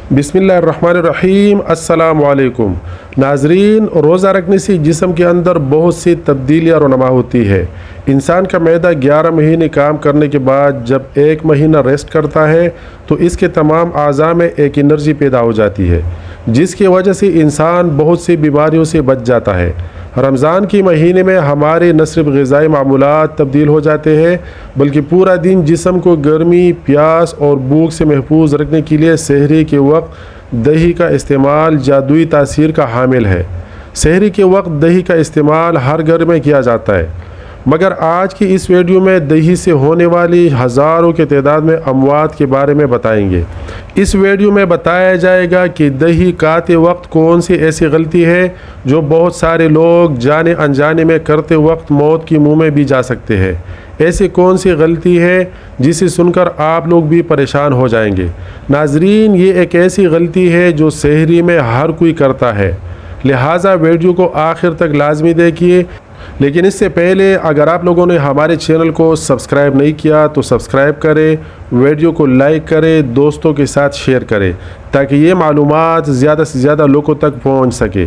बिस्मिल्लाहिर्रहमानिर्रहीम। अस्सलाम वालेकुम नाजरीन, रोज़ा रखने से जिस्म के अंदर बहुत सी तब्दीलियाँ रुनुमा होती है। इंसान का मैदा 11 महीने काम करने के बाद जब 1 महीना रेस्ट करता है तो इसके तमाम अज़ा में एक एनर्जी पैदा हो जाती है, जिसकी वजह से इंसान बहुत सी बीमारियों से बच जाता है। रमज़ान के महीने में हमारे न सिर्फ ग़िज़ाई मामूलात तब्दील हो जाते हैं, बल्कि पूरा दिन जिस्म को गर्मी, प्यास और भूख से महफूज रखने के लिए सहरी के वक्त दही का इस्तेमाल जादुई तासीर का हामिल है। सहरी के वक्त दही का इस्तेमाल हर घर में किया जाता है, मगर आज की इस वीडियो में दही से होने वाली हज़ारों के तादाद में अमवात के बारे में बताएंगे। इस वीडियो में बताया जाएगा कि दही खाते वक्त कौन सी ऐसी गलती है जो बहुत सारे लोग जाने अनजाने में करते वक्त मौत की मुंह में भी जा सकते हैं। ऐसी कौन सी गलती है जिसे सुनकर आप लोग भी परेशान हो जाएंगे। नाजरीन, ये एक ऐसी गलती है जो सहरी में हर कोई करता है, लिहाजा वीडियो को आखिर तक लाजमी देखिए। लेकिन इससे पहले अगर आप लोगों ने हमारे चैनल को सब्सक्राइब नहीं किया तो सब्सक्राइब करें, वीडियो को लाइक करें, दोस्तों के साथ शेयर करें ताकि ये मालूमात ज़्यादा से ज़्यादा लोगों तक पहुंच सके।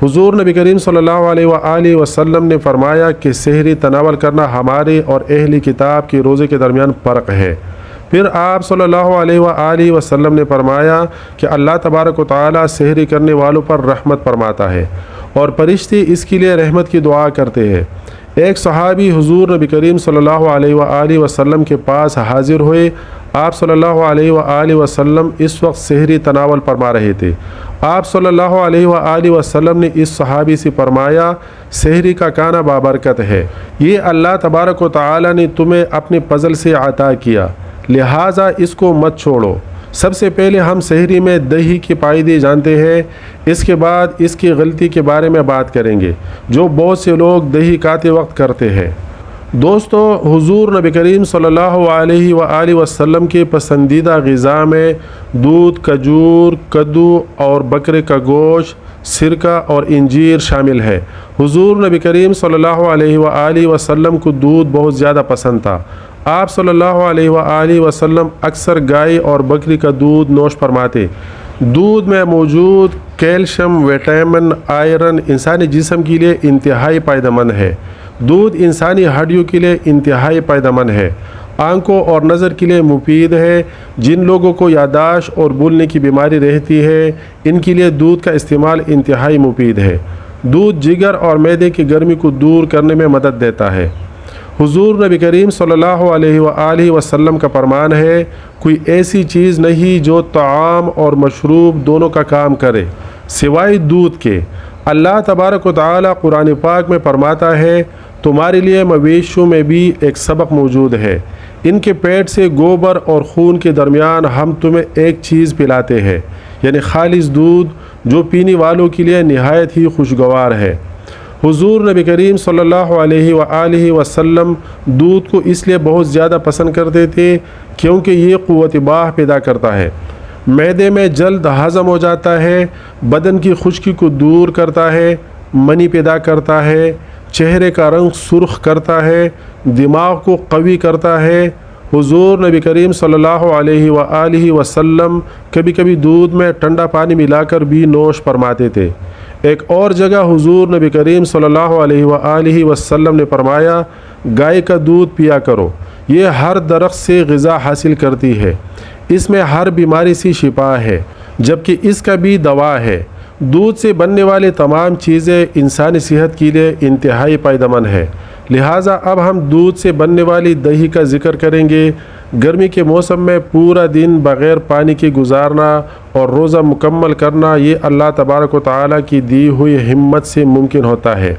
हुज़ूर नबी करीम सल्लल्लाहु अलैहि वसल्लम ने फरमाया कि सहरी तनावल करना हमारे और अहली किताब के रोज़े के दरमियान फ़र्क है। फिर आप सल्लल्लाहु अलैहि वसल्लम ने फरमाया कि अल्लाह तबारक व तआला सहरी करने वालों पर रहमत फरमाता है और फरिश्ते इसके लिए रहमत की दुआ करते हैं। एक सहाबी हुज़ूर नबी करीम सल्लल्लाहु अलैहि वसल्लम के पास हाजिर हुए। आप सल्लल्लाहु अलैहि वसल्लम इस वक्त सहरी तनावल फरमा रहे थे। आप सल्लल्लाहु अलैहि वसल्लम ने इस सहाबी से फरमाया, सहरी का खाना बाबरकत है, ये अल्लाह तबारक व तआला ने तुम्हें अपने फज़ल से अता किया, लिहाजा इसको मत छोड़ो। सबसे पहले हम सहरी में दही के फ़ायदे जानते हैं, इसके बाद इसकी गलती के बारे में बात करेंगे जो बहुत से लोग दही खाते वक्त करते हैं। दोस्तों, हुज़ूर नबी करीम सल्लल्लाहु अलैहि वसल्लम के पसंदीदा ग़िज़ा में दूध, खजूर, कद्दू और बकरे का गोश्त, सिरका और इंजीर शामिल है। हुज़ूर नबी करीम सल्लल्लाहु अलैहि वसल्लम को दूध बहुत ज़्यादा पसंद था। आप सल्लल्लाहु अलैहि वसल्लम अक्सर गाय और बकरी का दूध नोश फरमाते। दूध में मौजूद कैल्शियम, विटामिन, आयरन इंसानी जिस्म के लिए इंतहाई फ़ायदेमंद है। दूध इंसानी हड्डियों के लिए इंतहाई फ़ायदेमंद है, आंखों और नज़र के लिए मुफीद है। जिन लोगों को यादाश्त और भूलने की बीमारी रहती है, इनके लिए दूध का इस्तेमाल इंतहाई मुफीद है। दूध जिगर और मैदे की गर्मी को दूर करने में मदद देता है। हुज़ूर नबी करीम सल्लल्लाहु अलैहि वसल्लम का फरमान है, कोई ऐसी चीज़ नहीं जो ताम और मशरूब दोनों का काम करे सिवाय दूध के। अल्लाह तबारक व तआला कुरान पाक में फरमाता है, तुम्हारे लिए मवेशियों में भी एक सबक मौजूद है, इनके पेट से गोबर और खून के दरमियान हम तुम्हें एक चीज़ पिलाते हैं, यानी खालिस दूध जो पीने वालों के लिए नहायत ही खुशगवार है। हुज़ूर नबी करीम सल्लल्लाहु अलैहि वसल्लम दूध को इसलिए बहुत ज़्यादा पसंद करते थे क्योंकि ये क़ुव्वत बाह पैदा करता है, मैदे में जल्द हज़म हो जाता है, बदन की खुश्की को दूर करता है, मनी पैदा करता है, चेहरे का रंग सुर्ख करता है, दिमाग को कवी करता है। हुज़ूर नबी करीम सल्लल्लाहु अलैहि वसल्लम कभी कभी दूध में ठंडा पानी मिलाकर भी नोश फरमाते थे। एक और जगह हुज़ूर नबी करीम सल्लल्लाहु अलैहि वसल्लम ने फरमाया, गाय का दूध पिया करो, ये हर दरख्त से ग़िज़ा हासिल करती है, इसमें हर बीमारी से शिफा है, जबकि इसका भी दवा है। दूध से बनने वाले तमाम चीज़ें इंसानी सेहत के लिए इंतहाई फ़ायदेमंद है। लिहाजा अब हम दूध से बनने वाली दही का ज़िक्र करेंगे। गर्मी के मौसम में पूरा दिन बग़ैर पानी के गुजारना और रोज़ा मुकम्मल करना, ये अल्लाह तबारक व तआला की दी हुई हिम्मत से मुमकिन होता है।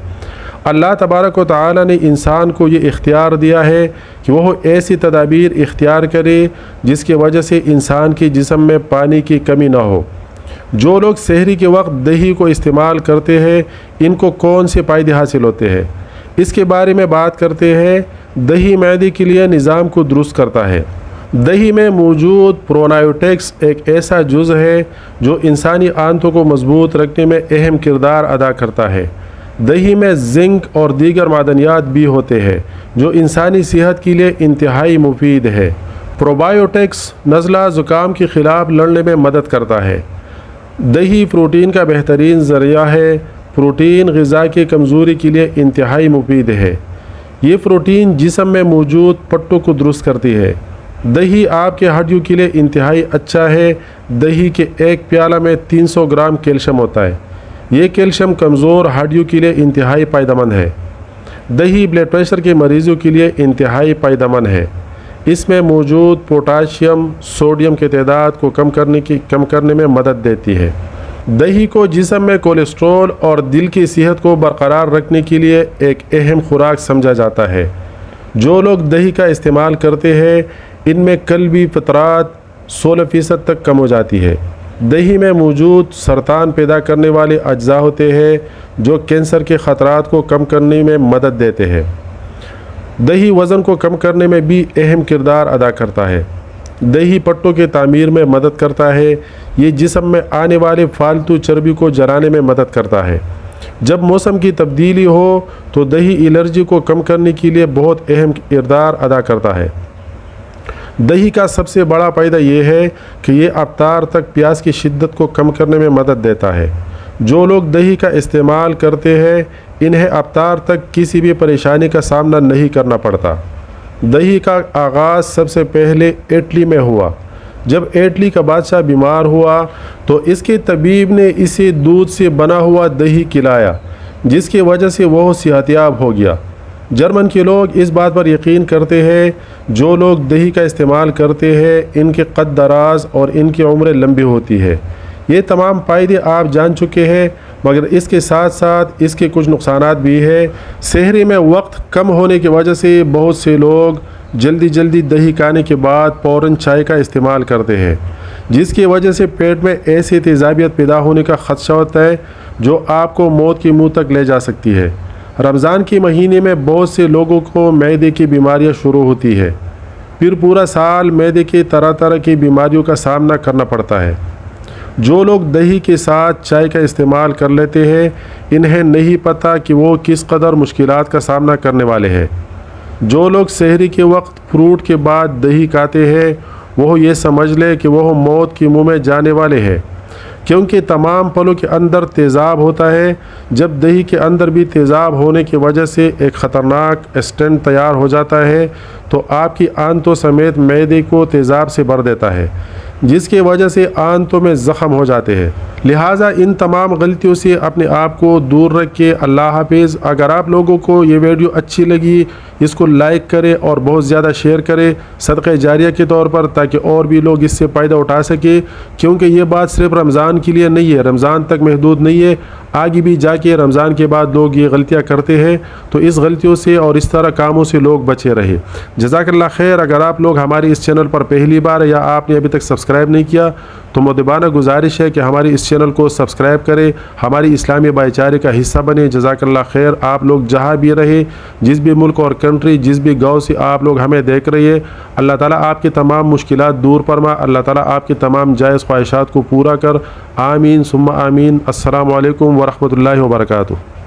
अल्लाह तबारक व तआला ने इंसान को ये इख्तियार दिया है कि वह ऐसी तदाबीर इख्तियार करे जिसकी वजह से इंसान के जिस्म में पानी की कमी ना हो। जो लोग सहरी के वक्त दही को इस्तेमाल करते हैं, इनको कौन से फ़ायदे हासिल होते हैं, इसके बारे में बात करते हैं। दही मैदे के लिए निज़ाम को दुरुस्त करता है। दही में मौजूद प्रोबायोटिक्स एक ऐसा जुज़ है जो इंसानी आंतों को मजबूत रखने में अहम किरदार अदा करता है। दही में जिंक और दीगर मादनियात भी होते हैं जो इंसानी सेहत के लिए इंतहाई मुफीद है। پروبایوٹکس نزلہ زکام کے خلاف لڑنے میں مدد کرتا ہے۔ دہی پروٹین کا بہترین ذریعہ ہے۔ پروٹین غذا کی کمزوری کے لیے انتہائی مفید ہے۔ یہ پروٹین جسم میں موجود پٹھوں کو درست کرتی ہے۔ دہی آپ کے ہڈیوں کے لیے انتہائی اچھا ہے۔ دہی کے ایک پیالہ میں 300 گرام کیلشیم ہوتا ہے۔ یہ کیلشیم کمزور ہڈیوں کے لیے انتہائی فائدہ مند ہے۔ دہی بلڈ پریشر کے مریضوں کے لیے انتہائی فائدہ مند ہے۔ اس میں موجود پوٹاشیم سوڈیم کی تعداد کو کم کرنے میں مدد دیتی ہے۔ دہی کو جسم میں کولیسٹرول اور دل کی صحت کو برقرار رکھنے کے لیے ایک اہم خوراک سمجھا جاتا ہے۔ جو لوگ دہی کا استعمال کرتے ہیں ان میں قلبی فطرات 16% تک کم ہو جاتی ہے۔ دہی میں موجود سرطان پیدا کرنے والے اجزاء ہوتے ہیں جو کینسر کے خطرات کو کم کرنے میں مدد دیتے ہیں۔ دہی وزن کو کم کرنے میں بھی اہم کردار ادا کرتا ہے۔ دہی پٹھوں کی تعمیر میں مدد کرتا ہے۔ یہ جسم میں آنے والے فالتو چربی کو جلانے میں مدد کرتا ہے۔ جب موسم کی تبدیلی ہو تو دہی الرجی کو کم کرنے کے لیے بہت اہم کردار ادا کرتا ہے۔ دہی کا سب سے بڑا فائدہ یہ ہے کہ یہ افطار تک پیاس کی شدت کو کم کرنے میں مدد دیتا ہے۔ جو لوگ دہی کا استعمال کرتے ہیں انہیں افطار تک کسی بھی پریشانی کا سامنا نہیں کرنا پڑتا۔ دہی کا آغاز سب سے پہلے اٹلی میں ہوا۔ جب اٹلی کا بادشاہ بیمار ہوا تو اس کے طبیب نے اسے دودھ سے بنا ہوا دہی کھلایا جس کی وجہ سے وہ صحت یاب ہو گیا۔ جرمن کے لوگ اس بات پر یقین کرتے ہیں جو لوگ دہی کا استعمال کرتے ہیں ان کے قد دراز اور ان کی عمریں لمبی ہوتی ہے۔ یہ تمام فائدے آپ جان چکے ہیں مگر اس کے ساتھ ساتھ اس کے کچھ نقصانات بھی ہیں۔ سحری میں وقت کم ہونے کی وجہ سے بہت سے لوگ جلدی دہی کھانے کے بعد فوراً چائے کا استعمال کرتے ہیں جس کی وجہ سے پیٹ میں ایسی تیزابیت پیدا ہونے کا خدشہ ہوتا ہے جو آپ کو موت کے منہ تک لے جا سکتی ہے۔ رمضان کے مہینے میں بہت سے لوگوں کو معدے کی بیماریاں شروع ہوتی ہے، پھر پورا سال معدے کی طرح کی بیماریوں کا سامنا کرنا پڑتا ہے۔ جو لوگ دہی کے ساتھ چائے کا استعمال کر لیتے ہیں انہیں نہیں پتہ کہ وہ کس قدر مشکلات کا سامنا کرنے والے ہیں۔ جو لوگ سحری کے وقت فروٹ کے بعد دہی کھاتے ہیں وہ یہ سمجھ لے کہ وہ موت کے منہ میں جانے والے ہیں، کیونکہ تمام پھلوں کے اندر تیزاب ہوتا ہے۔ جب دہی کے اندر بھی تیزاب ہونے کی وجہ سے ایک خطرناک اسٹنٹ تیار ہو جاتا ہے تو آپ کی آنتوں سمیت معدے کو تیزاب سے بھر دیتا ہے جس کی وجہ سے آنتوں میں زخم ہو جاتے ہیں۔ لہٰذا ان تمام غلطیوں سے اپنے آپ کو دور رکھیں۔ اللہ حافظ۔ اگر آپ لوگوں کو یہ ویڈیو اچھی لگی اس کو لائک کریں اور بہت زیادہ شیئر کریں صدقہ جاریہ کے طور پر تاکہ اور بھی لوگ اس سے فائدہ اٹھا سکیں، کیونکہ یہ بات صرف رمضان کے لیے نہیں ہے، رمضان تک محدود نہیں ہے، آگے بھی جا کے رمضان کے بعد لوگ یہ غلطیاں کرتے ہیں تو اس غلطیوں سے اور اس طرح کاموں سے لوگ بچے رہے۔ جزاک اللہ خیر۔ اگر آپ لوگ ہماری اس چینل پر پہلی بار یا آپ نے ابھی تک سبسکرائب نہیں کیا تو مؤدبانہ گزارش ہے کہ ہماری اس چینل کو سبسکرائب کریں، ہماری اسلامی بھائی چارے کا حصہ بنے۔ جزاک اللہ خیر۔ آپ لوگ جہاں بھی رہے، جس بھی ملک اور کنٹری، جس بھی گاؤں سے آپ لوگ ہمیں دیکھ رہے ہیں، اللہ تعالیٰ آپ کی تمام مشکلات دور فرما، اللہ تعالیٰ آپ کی تمام جائز خواہشات کو پورا کر۔ آمین ثم آمین۔ السلام علیکم ورحمۃ اللہ وبرکاتہ۔